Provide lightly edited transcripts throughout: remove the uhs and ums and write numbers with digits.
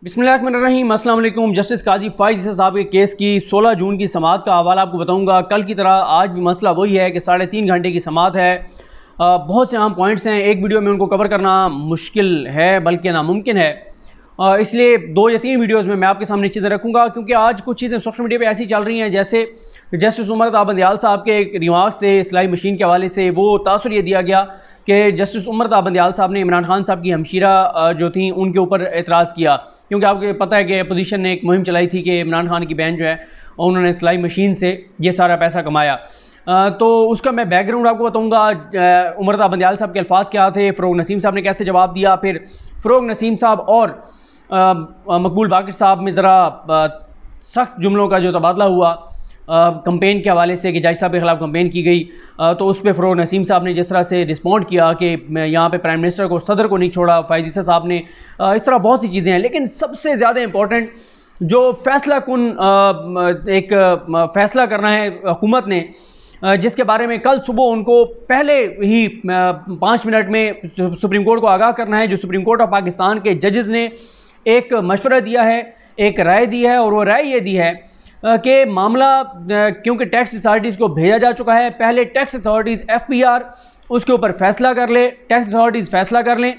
बिस्मिल्लाहिर्रहमानिर्रहीम। अस्सलाम वालेकुम। जस्टिस काजी फ़ाइज़ साहब के केस की 16 जून की समाअत का हवाला आपको बताऊंगा। कल की तरह आज भी मसला वही है कि 3.5 घंटे की समाअत है। बहुत से अहम पॉइंट्स हैं, एक वीडियो में उनको कवर करना मुश्किल है बल्कि नामुमकिन है। इसलिए 2 या 3 वीडियोज़ में मैं आपके सामने चीज़ें रखूँगा, क्योंकि आज कुछ चीज़ें सोशल मीडिया पर ऐसी चल रही हैं जैसे जस्टिस उमर ता बंदियाल साहब के एक रिमार्क्स थे सिलाई मशीन के हवाले से। वो तासुर ये दिया गया कि जस्टिस उमर ता बंदियाल साहब ने इमरान खान साहब की हमशीरा जो थी उनके ऊपर एतराज़ किया, क्योंकि आपको पता है कि अपोजिशन ने एक मुहिम चलाई थी कि इमरान खान की बहन जो है उन्होंने सिलाई मशीन से ये सारा पैसा कमाया। तो उसका मैं बैकग्राउंड आपको बताऊंगा। उमर ता बंदियाल साहब के अल्फाज क्या थे, फ़रोग नसीम साहब ने कैसे जवाब दिया, फिर फ़रोग नसीम साहब और मकबूल बाक़िर साहब में ज़रा सख्त जुमलों का जो तबादला हुआ कंपेन के हवाले से कि जज साहब के ख़िलाफ़ कंपेन की गई, तो उस पर फ़रोग नसीम साहब ने जिस तरह से रिस्पॉन्ड किया कि यहाँ पे प्राइम मिनिस्टर को, सदर को नहीं छोड़ा, फ़ायज़ ईसा साहब ने, इस तरह बहुत सी चीज़ें हैं। लेकिन सबसे ज़्यादा इम्पोर्टेंट जो फ़ैसला कुन एक फ़ैसला करना है हुकूमत ने, जिसके बारे में कल सुबह उनको पहले ही 5 मिनट में सुप्रीम कोर्ट को आगाह करना है। जो सुप्रीम कोर्ट ऑफ पाकिस्तान के जजेस ने एक मशवरा दिया है, एक राय दी है, और वो राय ये दी है कि मामला क्योंकि टैक्स अथॉरिटीज़ को भेजा जा चुका है, पहले टैक्स अथॉरिटीज़ FPR उसके ऊपर फ़ैसला कर ले, टैक्स अथॉरिटीज़ फ़ैसला कर लें।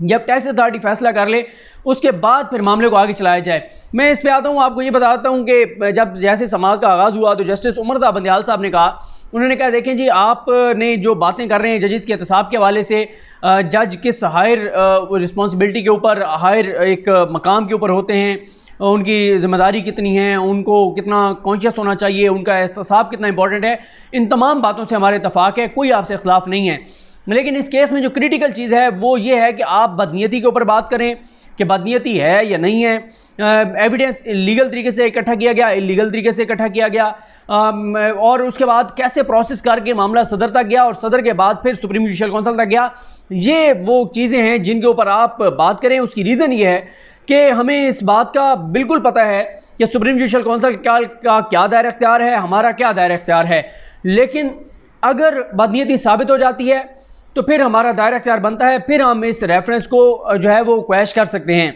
जब टैक्स अथॉरिटी फ़ैसला कर ले उसके बाद फिर मामले को आगे चलाया जाए। मैं इस पे आता हूँ, आपको ये बताता हूँ कि जब जैसे समाअत का आगाज़ हुआ तो जस्टिस उमर ता बंदियाल साहब ने कहा, उन्होंने कहा देखें जी, आपने जो बातें कर रहे हैं जजेस के एहतसाब के हवाले से, जज किस हायर रिस्पॉन्सिबिलिटी के ऊपर, हायर एक मकाम के ऊपर होते हैं, उनकी ज़िम्मेदारी कितनी है, उनको कितना कॉन्शियस होना चाहिए, उनका एहतसाब कितना इंपॉर्टेंट है, इन तमाम बातों से हमारे इत्तफाक़ है, कोई आपसे इख्तिलाफ़ नहीं है। लेकिन इस केस में जो क्रिटिकल चीज़ है वो ये है कि आप बदनीयती के ऊपर बात करें कि बदनीयती है या नहीं है। एविडेंस लीगल तरीके से इकट्ठा किया गया, इलीगल तरीके से इकट्ठा किया गया, और उसके बाद कैसे प्रोसेस करके मामला सदर तक गया और सदर के बाद फिर सुप्रीम जुडिशल काउंसिल तक गया। ये वो चीज़ें हैं जिनके ऊपर आप बात करें। उसकी रीज़न ये है कि हमें इस बात का बिल्कुल पता है कि सुप्रीम जुडिशल काउंसिल का क्या दायरा इख्तियार है, हमारा क्या दायरा इख्तियार है। लेकिन अगर बदनीयती साबित हो जाती है तो फिर हमारा दायरा इख्तियार बनता है, फिर हम इस रेफरेंस को जो है वो क्वैश कर सकते हैं।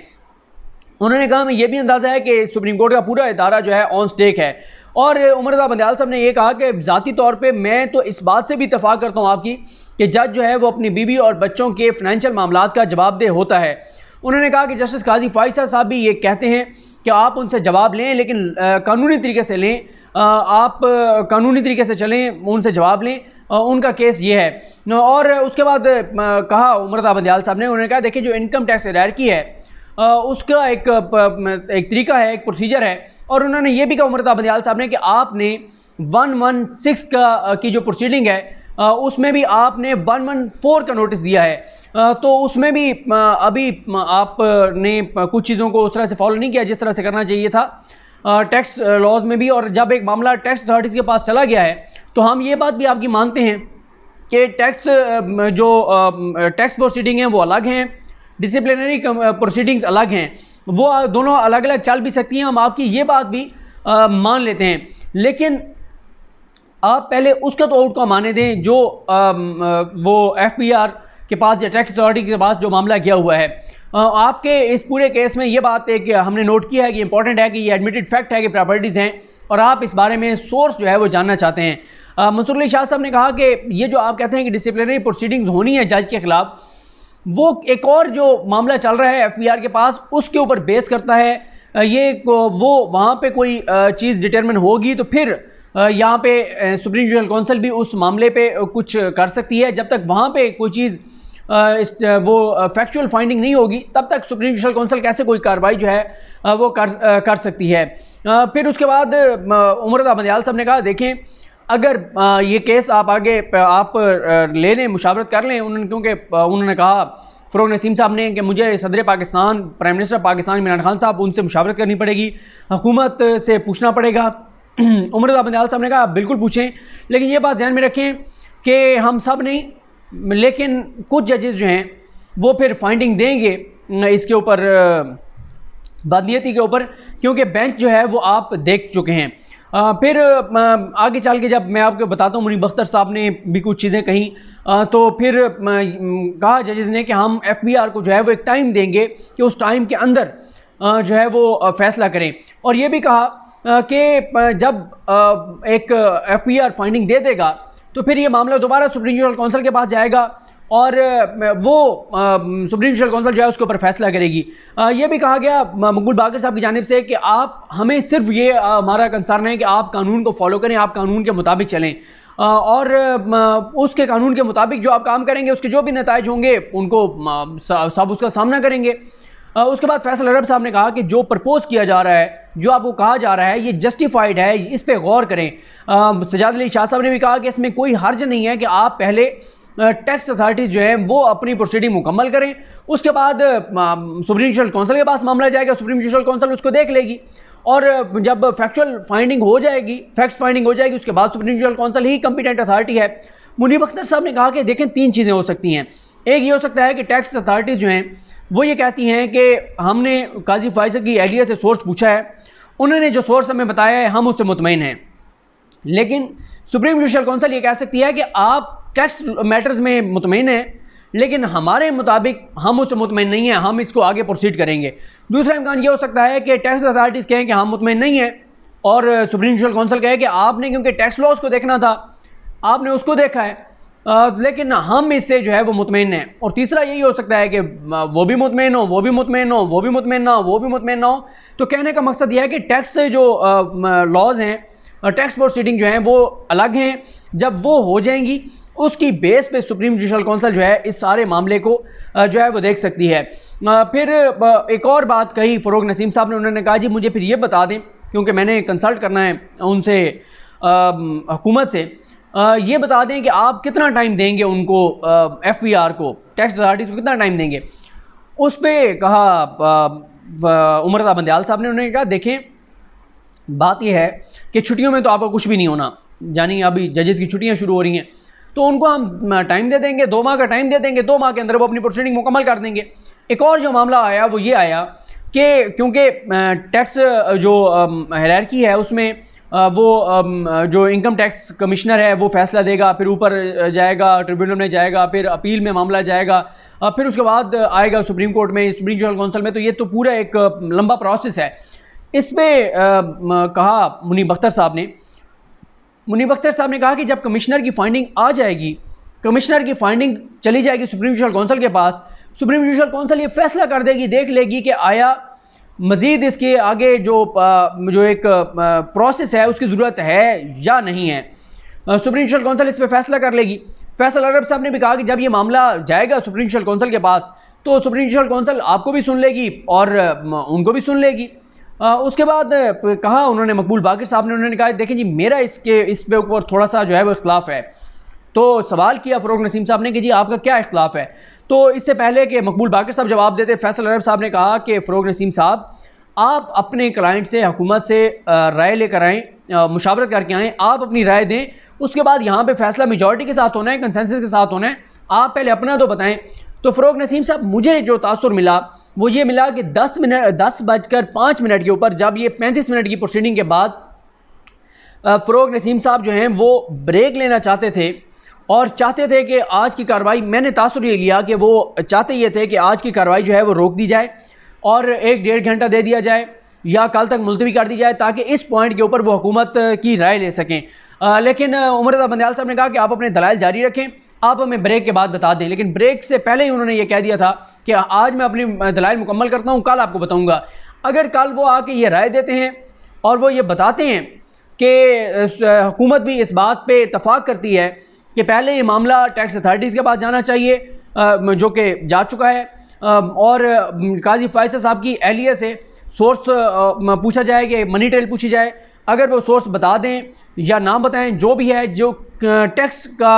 उन्होंने कहा हमें यह भी अंदाज़ा है कि सुप्रीम कोर्ट का पूरा इदारा जो है ऑन स्टेक है। और उमर ता बंदियाल साहब ने यह कहा कि ज़ाती तौर पे मैं तो इस बात से भी इत्तफाक़ करता हूँ आपकी कि जज जो है वो अपनी बीवी और बच्चों के फ़ाइनेंशियल मामलात का जवाबदेह होता है। उन्होंने कहा कि जस्टिस काजी फ़ाइज़ साहब भी ये कहते हैं कि आप उनसे जवाब लें, लेकिन कानूनी तरीके से लें, आप कानूनी तरीके से चलें, उनसे जवाब लें, उनका केस ये है। और उसके बाद कहा उमर ता बंदियाल साहब ने, उन्होंने कहा देखिए, जो इनकम टैक्स हायरार्की है उसका एक तरीका है, एक प्रोसीजर है। और उन्होंने ये भी कहा उमर ता बंदियाल साहब ने कि आपने 116 की जो प्रोसीडिंग है उसमें भी आपने 114 का नोटिस दिया है, तो उसमें भी अभी आपने कुछ चीज़ों को उस तरह से फॉलो नहीं किया जिस तरह से करना चाहिए था टैक्स लॉज में भी। और जब एक मामला टैक्स अथॉरिटीज़ के पास चला गया है तो हम ये बात भी आपकी मानते हैं कि टैक्स प्रोसीडिंग हैं वो अलग हैं, डिसिप्लिनरी प्रोसीडिंग्स अलग हैं, वो दोनों अलग अलग चल भी सकती हैं, हम आपकी ये बात भी मान लेते हैं। लेकिन आप पहले उसका तो आउटकम आने दें जो वो FPR के पास या टैक्स अथॉरिटी के पास जो मामला गया हुआ है। आपके इस पूरे केस में ये बात एक हमने नोट किया है कि इंपॉर्टेंट है कि ये एडमिटेड फैक्ट है कि प्रॉपर्टीज़ हैं, और आप इस बारे में सोर्स जो है वो जानना चाहते हैं। मंसूर अली शाह साहब ने कहा कि ये जो आप कहते हैं कि डिसिप्लिनरी प्रोसीडिंग्स होनी है जज के ख़िलाफ़, वो एक और जो मामला चल रहा है FPR के पास उसके ऊपर बेस करता है। ये वो वहाँ पे कोई चीज़ डिटरमिन होगी तो फिर यहाँ पे सुप्रीम जुडिशल काउंसिल भी उस मामले पे कुछ कर सकती है। जब तक वहाँ पे कोई चीज़ वो फैक्चुअल फाइंडिंग नहीं होगी तब तक सुप्रीम जुडिशल काउंसिल कैसे कोई कार्रवाई जो है वो कर सकती है। फिर उसके बाद उमर ता बंदियाल साहब ने कहा देखें, अगर ये केस आप आगे आप ले लें, मुशावरत कर लें, क्योंकि उन्होंने कहा फ़रोग नसीम साहब ने कि मुझे सदर पाकिस्तान, प्राइम मिनिस्टर पाकिस्तान इमरान खान साहब, उनसे मुशावरत करनी पड़ेगी, हुकूमत से पूछना पड़ेगा। उमर ता बंदियाल साहब ने कहा बिल्कुल पूछें, लेकिन ये बात ध्यान में रखें कि हम सब नहीं, लेकिन कुछ जजेस जो हैं वो फिर फाइंडिंग देंगे इसके ऊपर, बदनीयती के ऊपर, क्योंकि बेंच जो है वो आप देख चुके हैं। फिर आगे चल के जब मैं आपको बताता हूँ, मुनीब अख्तर साहब ने भी कुछ चीज़ें कही, तो फिर कहा जजेस ने कि हम FPR को जो है वो एक टाइम देंगे कि उस टाइम के अंदर जो है वो फैसला करें। और ये भी कहा कि जब एक FPR फाइंडिंग दे देगा तो फिर ये मामला दोबारा सुप्रीम जुडिशल काउंसिल के पास जाएगा और वो सुप्रीम जुडिशल काउंसिल जो है उसके ऊपर फैसला करेगी। ये भी कहा गया मकबूल बाकर साहब की जानिब से कि आप हमें सिर्फ ये हमारा कंसर्न है कि आप कानून को फॉलो करें, आप कानून के मुताबिक चलें और उसके कानून के मुताबिक जो आप काम करेंगे उसके जो भी नताइज होंगे उनको सब उसका सामना करेंगे। उसके बाद फैसल अरब साहब ने कहा कि जो प्रपोज किया जा रहा है, जो आपको कहा जा रहा है, ये जस्टिफाइड है, इस पे गौर करें। सजाद अली शाह साहब ने भी कहा कि इसमें कोई हर्ज नहीं है कि आप पहले टैक्स अथॉरिटीज़ जो हैं वो अपनी प्रोसीडिंग मुकम्मल करें, उसके बाद सुप्रीम जुडिशल काउंसिल के पास मामला जाएगा, सुप्रीम जुडिशल काउंसिल उसको देख लेगी और जब फैक्चुअल फाइंडिंग हो जाएगी, फैक्ट्स फाइंडिंग हो जाएगी, उसके बाद सुप्रीम जुडिशल काउंसिल ही कंपिटेंट अथॉरिटी है। मुनीब अख्तर साहब ने कहा कि देखें 3 चीज़ें हो सकती हैं। एक ये हो सकता है कि टैक्स अथॉरिटीज़ जो हैं वो ये कहती हैं कि हमने काजी फाइज़ की एहलिया से सोर्स पूछा है, उन्होंने जो सोर्स हमें बताया है हम उससे मुतमईन हैं। लेकिन सुप्रीम जुडिशल काउंसिल ये कह सकती है कि आप टैक्स मैटर्स में मुतमईन हैं लेकिन हमारे मुताबिक हम उससे मुतमईन नहीं हैं, हम इसको आगे प्रोसीड करेंगे। दूसरा इम्कान ये हो सकता है कि टैक्स अथॉरिटीज़ कहें कि हम मुतमईन नहीं हैं और सुप्रीम जुडिशल काउंसिल कहे कि आपने क्योंकि टैक्स लॉज को देखना था, आपने उसको देखा है, लेकिन हम इससे जो है वो मुतमईन हैं। और तीसरा यही हो सकता है कि वो भी मुतमईन हो, वो भी मुतमईन हो, वो भी मुतमईन ना हो, वो भी मुतमईन ना हो। तो कहने का मकसद यह है कि टैक्स से जो लॉज हैं, टैक्स प्रोसीडिंग जो हैं वो अलग हैं। जब वो हो जाएंगी उसकी बेस पे सुप्रीम जुडिशल काउंसिल जो है इस सारे मामले को जो है वो देख सकती है। फिर एक और बात कही फ़रोग नसीम साहब ने, उन्होंने कहा जी मुझे फिर ये बता दें, क्योंकि मैंने कंसल्ट करना है उनसे हुकूमत से, ये बता दें कि आप कितना टाइम देंगे उनको, FPR को, टैक्स अथॉरिटीज़ को कितना टाइम देंगे। उस पर कहा उमर रज़ा बंदयाल साहब ने, उन्होंने कहा देखें बात यह है कि छुट्टियों में तो आपको कुछ भी नहीं होना, यानी अभी जजेस की छुट्टियां शुरू हो रही हैं तो उनको हम टाइम दे देंगे, 2 माह का टाइम दे देंगे, 2 माह के अंदर वो अपनी प्रोसीडिंग मुकम्मल कर देंगे। एक और जो मामला आया वो ये आया कि क्योंकि टैक्स जो हायरार्की है उसमें वो जो इनकम टैक्स कमिश्नर है वो फैसला देगा, फिर ऊपर जाएगा, ट्रिब्यूनल में जाएगा, फिर अपील में मामला जाएगा, फिर उसके बाद आएगा सुप्रीम कोर्ट में, सुप्रीम जुडिशल काउंसिल में। तो ये तो पूरा एक लंबा प्रोसेस है। इस पर कहा मुनीब अख्तर साहब ने कहा कि जब कमिश्नर की फाइंडिंग आ जाएगी, कमिश्नर की फाइंडिंग चली जाएगी सुप्रीम जुडिशल काउंसिल के पास, सुप्रीम जुडिशल काउंसिल ये फैसला कर देगी, देख लेगी कि आया मज़ीद इसके आगे जो एक प्रोसेस है उसकी ज़रूरत है या नहीं है। सुप्रीम जुडिशल काउंसिल इस पर फैसला कर लेगी। फैसल अरब साहब ने भी कहा कि जब ये मामला जाएगा सुप्रीम जुडिशल काउंसिल के पास तो सुप्रीम जुडिशल काउंसिल आपको भी सुन लेगी और उनको भी सुन लेगी। उसके बाद कहा उन्होंने, मकबूल बाकर साहब ने, उन्होंने कहा देखें जी मेरा इस पे ऊपर थोड़ा सा जो है वो इख्तलाफ है। तो सवाल किया फ़रोग नसीम साहब ने कि जी आपका क्या इख्तलाफ है। तो इससे पहले कि मकबूल बाकर साहब जवाब देते, फैसल अरब साहब ने कहा कि फ़रोग नसीम साहब आप अपने क्लाइंट से, हुकूमत से राय लेकर आएँ, मुशावरत करके आएँ, आप अपनी राय दें, उसके बाद यहाँ पे फैसला मेजॉरिटी के साथ होना है, कंसेंसस के साथ होना है, आप पहले अपना तो बताएं। तो फ़रोग नसीम साहब, मुझे जो तासुर मिला वो ये मिला कि 10:05 के ऊपर जब ये 35 मिनट की प्रोसीडिंग के बाद फ़रोग नसीम साहब जो हैं वो ब्रेक लेना चाहते थे और चाहते थे कि आज की कार्रवाई, मैंने तासुर ये लिया कि वो चाहते ये थे कि आज की कार्रवाई जो है वो रोक दी जाए और 1-1.5 घंटा दे दिया जाए या कल तक मुलतवी कर दी जाए ताकि इस पॉइंट के ऊपर वो हुकूमत की राय ले सकें। लेकिन उमर रज़ा बंदयाल साहब ने कहा कि आप अपने दलाइल जारी रखें, आप हमें ब्रेक के बाद बता दें। लेकिन ब्रेक से पहले ही उन्होंने ये कह दिया था कि आज मैं अपनी दलाइल मुकम्मल करता हूँ, कल आपको बताऊँगा। अगर कल वो आके ये राय देते हैं और वो ये बताते हैं कि हुकूमत भी इस बात पे इत्तफाक करती है कि पहले ये मामला टैक्स अथॉरिटीज़ के पास जाना चाहिए, जो कि जा चुका है, और काजी फाइज़ साहब की एहलिया से सोर्स पूछा जाए कि मनी ट्रेल पूछी जाए, अगर वो सोर्स बता दें या ना बताएं, जो भी है, जो टैक्स का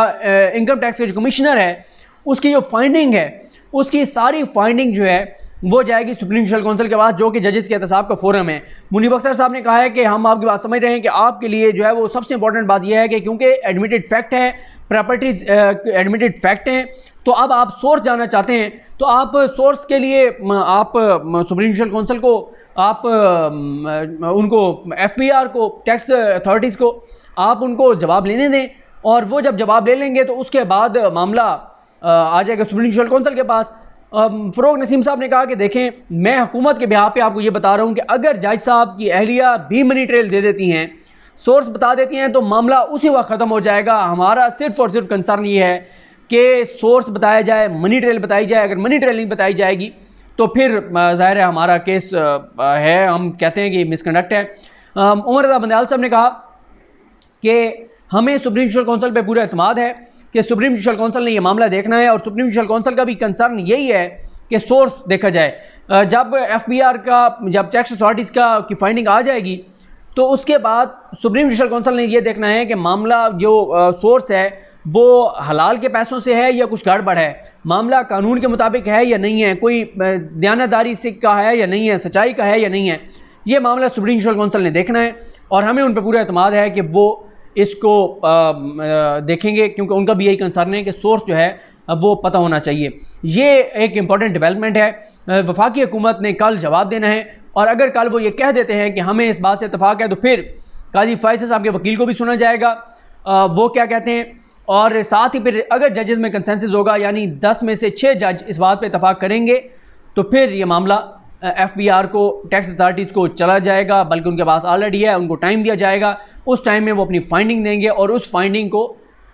इनकम टैक्स का जो कमिश्नर है उसकी जो फाइंडिंग है, उसकी सारी फाइंडिंग जो है वो जाएगी सुप्रीम जुडिशल काउंसिल के पास, जो कि जजेस के एहतसाब का फोरम है। मुनीब अख्तर साहब ने कहा है कि हम आपकी बात समझ रहे हैं कि आपके लिए जो है वो सबसे इंपॉर्टेंट बात यह है कि क्योंकि एडमिटेड फैक्ट है, प्रॉपर्टीज़ एडमिटेड फैक्ट हैं, तो अब आप सोर्स जानना चाहते हैं, तो आप सोर्स के लिए आप सुप्रीम जुडिशल काउंसिल को, आप उनको FPR को, टैक्स अथॉरिटीज़ को आप उनको जवाब लेने दें, और वो जब जवाब ले लेंगे तो उसके बाद मामला आ जाएगा सुप्रीम जुडिशल काउंसिल के पास। फ़रोग नसीम साहब ने कहा कि देखें, मैं हुकूमत के बिहाफ पे आपको ये बता रहा हूँ कि अगर जज साहब की अहलिया भी मनी ट्रेल दे देती हैं, सोर्स बता देती हैं, तो मामला उसी वक्त ख़त्म हो जाएगा। हमारा सिर्फ़ और सिर्फ कंसर्न ये है कि सोर्स बताया जाए, मनी ट्रेल बताई जाए। अगर मनी ट्रेल नहीं बताई जाएगी तो फिर ज़ाहिर है हमारा केस है, हम कहते हैं कि मिसकंडक्ट है। उमर रज़ा बंदयाल साहब ने कहा कि हमें सुप्रीम जुडिशल काउंसिल पे पूरा एतमाद है कि सुप्रीम जुडिशल काउंसिल ने यह मामला देखना है, और सुप्रीम जुडिशल काउंसिल का भी कंसर्न यही है कि सोर्स देखा जाए। जब FBR का, जब टैक्स अथॉरिटीज़ की फाइंडिंग आ जाएगी तो उसके बाद सुप्रीम जुडिशल काउंसिल ने यह देखना है कि मामला जो सोर्स है वो हलाल के पैसों से है या कुछ गड़बड़ है, मामला कानून के मुताबिक है या नहीं है, कोई दयानतदारी से का है या नहीं है, सच्चाई का है या नहीं है। ये मामला सुप्रीम जुडिशल काउंसिल ने देखना है और हमें उन पर पूरा एतमाद है कि वो इसको देखेंगे, क्योंकि उनका भी यही कंसर्न है कि सोर्स जो है वो पता होना चाहिए। ये एक इम्पॉर्टेंट डेवलपमेंट है। वफाकी हुकूमत ने कल जवाब देना है, और अगर कल वो ये कह देते हैं कि हमें इस बात से इत्तफाक है तो फिर काजी फैसल साहब के वकील को भी सुना जाएगा वो क्या कहते हैं, और साथ ही फिर अगर जजेस में कंसेंसस होगा, यानी 10 में से 6 जज इस बात पे इत्तफाक करेंगे, तो फिर ये मामला FBR को, टैक्स अथॉरिटीज़ को चला जाएगा, बल्कि उनके पास ऑलरेडी है, उनको टाइम दिया जाएगा। उस टाइम में वो अपनी फाइंडिंग देंगे और उस फाइंडिंग को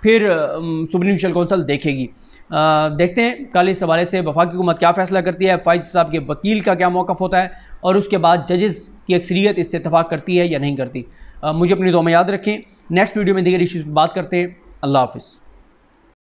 फिर सुप्रीम जुडिशल काउंसिल देखेगी। देखते हैं कल इस हवाले से वफाकी हुकूमत क्या फ़ैसला करती है, फैसल साहब के वकील का क्या मौक़िफ़ होता है, और उसके बाद जजेस की अक्सरियत इससे इत्तफाक करती है या नहीं करती। मुझे अपनी दुआ में याद रखें। नेक्स्ट वीडियो में दीगर इश्यूज़ पर बात करते हैं। अल्लाह हाफ़िज़।